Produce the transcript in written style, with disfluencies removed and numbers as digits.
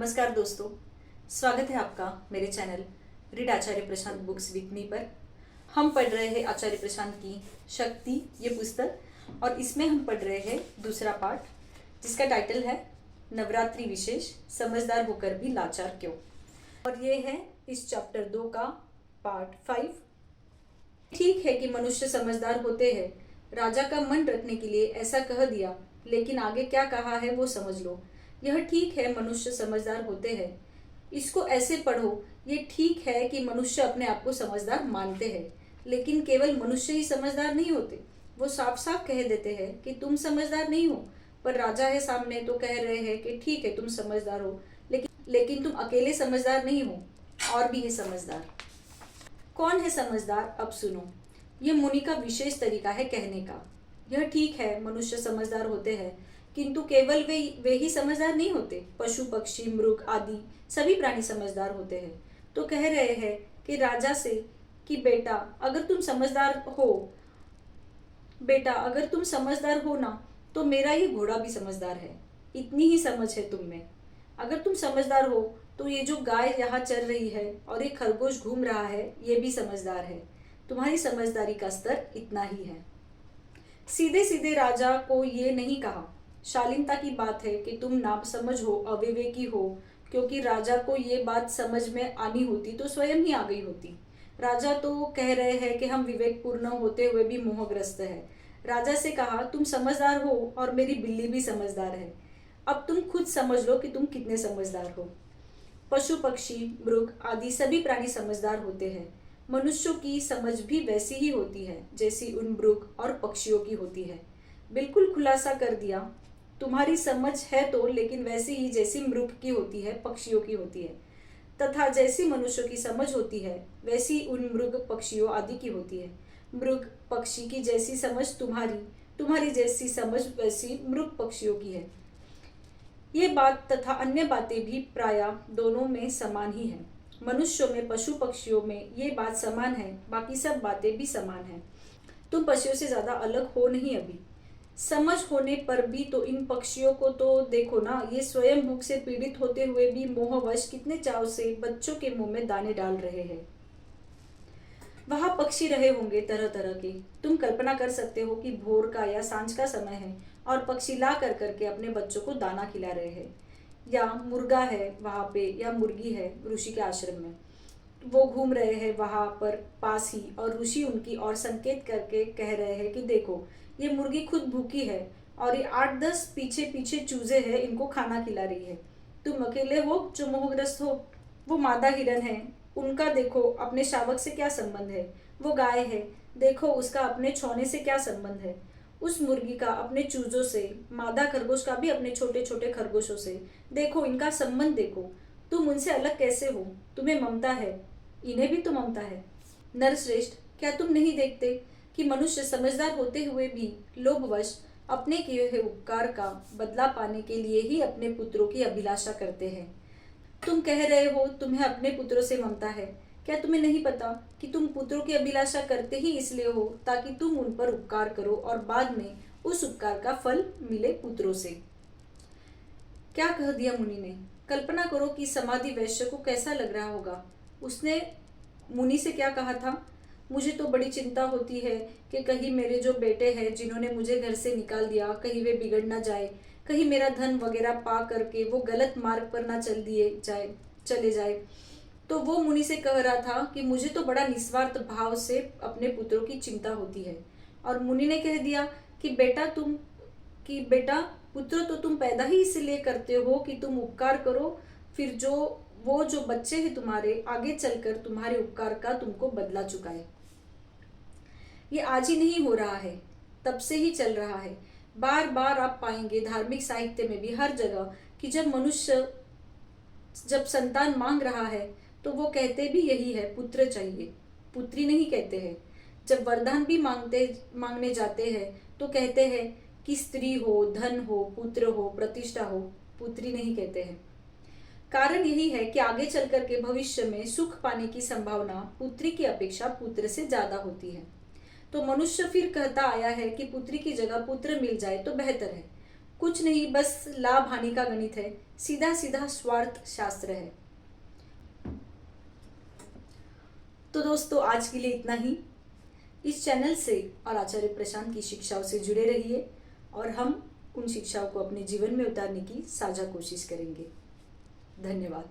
नमस्कार दोस्तों, स्वागत है आपका मेरे channel read Acharya Prashant books with me पर। हम पढ़ रहे हैं आचार्य प्रशांत की शक्ति ये पुस्तक और इसमें हम पढ़ रहे हैं दूसरा पार्ट जिसका टाइटल है नवरात्रि विशेष, समझदार होकर भी लाचार क्यों। और ये है इस चैप्टर 2 का पार्ट 5। ठीक है कि मनुष्य समझदार होते हैं, राजा का मन रखने के लिए ऐसा कह दिया, लेकिन आगे क्या कहा है वो समझ लो। यह ठीक है मनुष्य समझदार होते हैं, इसको ऐसे पढ़ो। ये ठीक है कि मनुष्य अपने आप को समझदार मानते हैं, लेकिन केवल मनुष्य ही समझदार नहीं होते। वो साफ साफ कह देते हैं कि तुम समझदार नहीं हो, पर राजा है सामने तो कह रहे हैं कि ठीक है तुम समझदार हो, लेकिन तुम अकेले समझदार नहीं हो, और भी है समझदार। कौन है समझदार, अब सुनो। यह मुनि का विशेष तरीका है कहने का। यह ठीक है मनुष्य समझदार होते हैं, किंतु केवल वे ही समझदार नहीं होते। पशु पक्षी मृग आदि सभी प्राणी समझदार होते हैं। तो कह रहे हैं कि राजा से कि बेटा अगर तुम समझदार हो ना, तो मेरा ये घोड़ा भी समझदार है। इतनी ही समझ है तुम में। अगर तुम समझदार हो तो ये जो गाय यहाँ चल रही है और ये खरगोश घूम रहा है, ये भी समझदार है। तुम्हारी समझदारी का स्तर इतना ही है। सीधे सीधे राजा को ये नहीं कहा। शालीनता की बात है कि तुम नासमझ हो, अविवेकी हो, क्योंकि राजा को ये बात समझ में आनी होती तो स्वयं ही आ गई होती। राजा तो कह रहे हैं कि हम विवेकपूर्ण होते हुए भी मोहग्रस्त है। राजा से कहा तुम समझदार हो और मेरी बिल्ली भी समझदार है। अब तुम खुद समझ लो कि तुम कितने समझदार हो। पशु पक्षी मृग आदि सभी प्राणी समझदार होते हैं। मनुष्यों की समझ भी वैसी ही होती है जैसी उन मृग और पक्षियों की होती है। बिल्कुल खुलासा कर दिया। तुम्हारी समझ है तो लेकिन वैसी ही जैसी मृग की होती है, पक्षियों की होती है, तथा जैसी मनुष्यों की समझ होती है वैसी उन मृग पक्षियों आदि की होती है। मृग पक्षी की जैसी समझ तुम्हारी जैसी समझ वैसी मृग पक्षियों की है। ये बात तथा अन्य बातें भी प्रायः दोनों में समान ही है। मनुष्यों में पशु पक्षियों में ये बात समान है, बाकी सब बातें भी समान है। तुम पक्षियों से ज्यादा अलग हो नहीं। अभी समझ होने पर भी तो इन पक्षियों को तो देखो ना, ये स्वयं भूख से पीड़ित होते हुए भी मोहवश कितने चाव से बच्चों के मुंह में दाने डाल रहे हैं। वहां पक्षी रहे होंगे तरह तरह के। तुम कल्पना कर सकते हो कि भोर का या सांझ का समय है और पक्षी ला कर करके अपने बच्चों को दाना खिला रहे हैं, या मुर्गा है वहां पे या मुर्गी है ऋषि के आश्रम में, वो घूम रहे हैं वहां पर पास ही, और ऋषि उनकी ओर संकेत करके कह रहे हैं कि देखो ये मुर्गी खुद भूखी है और ये 8-10 पीछे पीछे चूजे हैं, इनको खाना खिला रही है। तुम अकेले हो जो मोहग्रस्त हो। वो मादा हिरन है, उनका देखो अपने शावक से क्या संबंध है। वो गाय है, देखो उसका अपने छौने से क्या संबंध है। उस मुर्गी का अपने चूजों से, मादा खरगोश का भी अपने छोटे छोटे खरगोशों से, देखो इनका संबंध देखो। तुम उनसे अलग कैसे हो? तुम्हें ममता है, इन्हें भी तो ममता है। नरश्रेष्ठ, क्या तुम नहीं देखते कि मनुष्य समझदार होते हुए भी लोभवश अपने किए हुए उपकार का बदला पाने के लिए ही अपने पुत्रों की अभिलाषा करते हैं। तुम कह रहे हो तुम्हें अपने पुत्रों से ममता है। क्या तुम्हें नहीं पता कि तुम पुत्रों की अभिलाषा करते ही इसलिए हो ताकि तुम उन पर उपकार करो और बाद में उस उपकार का फल मिले पुत्रों से। क्या कह दिया मुनि ने। कल्पना करो कि समाधि वैश्य को कैसा लग रहा होगा। उसने मुनि से क्या कहा था, मुझे तो बड़ी चिंता होती है कि कहीं मेरे जो बेटे हैं जिन्होंने मुझे घर से निकाल दिया, कहीं वे बिगड़ ना जाए, कहीं मेरा धन वगैरह पा करके वो गलत मार्ग पर ना चले जाए। तो वो मुनि से कह रहा था कि मुझे तो बड़ा निस्वार्थ भाव से अपने पुत्रों की चिंता होती है। और मुनि ने कह दिया कि बेटा पुत्र तो तुम पैदा ही इसलिए करते हो कि तुम उपकार करो, फिर जो बच्चे हैं तुम्हारे आगे चलकर तुम्हारे उपकार का तुमको बदला चुकाए। ये आज ही नहीं हो रहा है, तब से ही चल रहा है। बार बार आप पाएंगे धार्मिक साहित्य में भी हर जगह कि जब संतान मांग रहा है तो वो कहते भी यही है, पुत्र चाहिए, पुत्री नहीं कहते हैं। जब वरदान भी मांगने जाते हैं तो कहते हैं कि स्त्री हो, धन हो, पुत्र हो, प्रतिष्ठा हो, पुत्री नहीं कहते हैं। कारण यही है कि आगे चलकर के भविष्य में सुख पाने की संभावना पुत्री की अपेक्षा पुत्र से ज्यादा होती है। तो मनुष्य फिर कहता आया है कि पुत्री की जगह पुत्र मिल जाए तो बेहतर है। कुछ नहीं, बस लाभ हानि का गणित है, सीधा सीधा स्वार्थ शास्त्र है। तो दोस्तों आज के लिए इतना ही। इस चैनल से और आचार्य प्रशांत की शिक्षाओं से जुड़े रहिए और हम उन शिक्षाओं को अपने जीवन में उतारने की साझा कोशिश करेंगे। धन्यवाद।